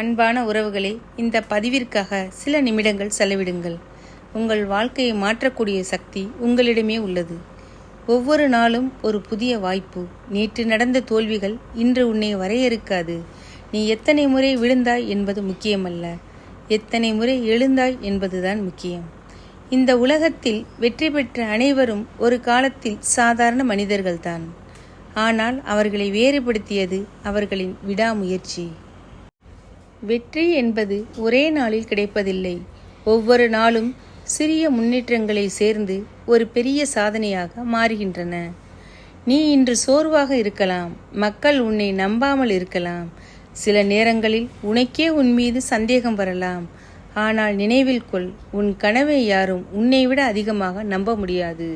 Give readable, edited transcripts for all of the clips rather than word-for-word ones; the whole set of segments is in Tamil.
அன்பான உறவுகளே, இந்த பதிவிற்காக சில நிமிடங்கள் செலவிடுங்கள். உங்கள் வாழ்க்கையை மாற்றக்கூடிய சக்தி உங்களிடமே உள்ளது. ஒவ்வொரு நாளும் ஒரு புதிய வாய்ப்பு. நேற்று நடந்த தோல்விகள் இன்று உன்னை வரையறுக்காது. நீ எத்தனை முறை விழுந்தாய் என்பது முக்கியமல்ல, எத்தனை முறை எழுந்தாய் என்பதுதான் முக்கியம். இந்த உலகத்தில் வெற்றி பெற்ற அனைவரும் ஒரு காலத்தில் சாதாரண மனிதர்கள்தான். ஆனால் அவர்களை வேறுபடுத்தியது அவர்களின் விடாமுயற்சி. வெற்றி என்பது ஒரே நாளில் கிடைப்பதில்லை. ஒவ்வொரு நாளும் சிறிய முன்னேற்றங்களை சேர்ந்து ஒரு பெரிய சாதனையாக மாறுகின்றன. நீ இன்று சோர்வாக இருக்கலாம், மக்கள் உன்னை நம்பாமல் இருக்கலாம், சில நேரங்களில் உனக்கே உன் மீது சந்தேகம் வரலாம். ஆனால் நினைவில் கொள், உன் கனவை யாரும் உன்னை விட அதிகமாக நம்ப முடியாது.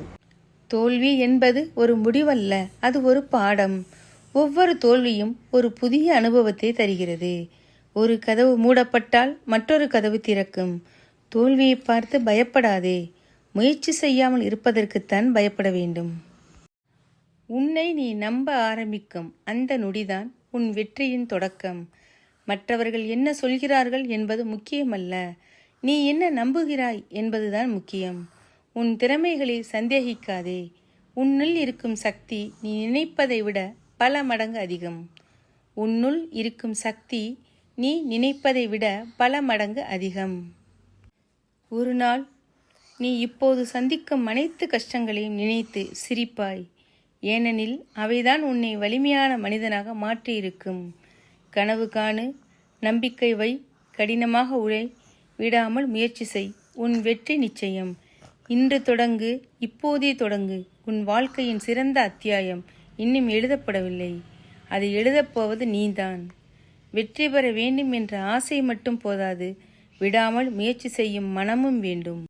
தோல்வி என்பது ஒரு முடிவல்ல, அது ஒரு பாடம். ஒவ்வொரு தோல்வியும் ஒரு புதிய அனுபவத்தை தருகிறது. ஒரு கதவு மூடப்பட்டால் மற்றொரு கதவு திறக்கும். தோல்வியை பார்த்து பயப்படாதே, முயற்சி செய்யாமல் இருப்பதற்குத்தான் பயப்பட வேண்டும். உன்னை நீ நம்ப ஆரம்பிக்கும் அந்த நொடிதான் உன் வெற்றியின் தொடக்கம். மற்றவர்கள் என்ன சொல்கிறார்கள் என்பது முக்கியமல்ல, நீ என்ன நம்புகிறாய் என்பதுதான் முக்கியம். உன் திறமைகளை சந்தேகிக்காதே. உன்னுள் இருக்கும் சக்தி நீ நினைப்பதை விட பல மடங்கு அதிகம். உன்னுள் இருக்கும் சக்தி நீ நினைப்பதை விட பல மடங்கு அதிகம். ஒரு நாள் நீ இப்போது சந்திக்கும் அனைத்து கஷ்டங்களையும் நினைத்து சிரிப்பாய். ஏனெனில் அவைதான் உன்னை வலிமையான மனிதனாக மாற்றியிருக்கும். கனவு காணு, நம்பிக்கை வை, கடினமாக உழை, விடாமல் முயற்சி செய். உன் வெற்றி நிச்சயம். இன்று தொடங்கு, இப்போதே தொடங்கு. உன் வாழ்க்கையின் சிறந்த அத்தியாயம் இன்னும் எழுதப்படவில்லை, அதை எழுதப்போவது நீதான். வெற்றி பெற வேண்டும் என்ற ஆசை மட்டும் போதாது, விடாமல் முயற்சி செய்யும் மனமும் வேண்டும்.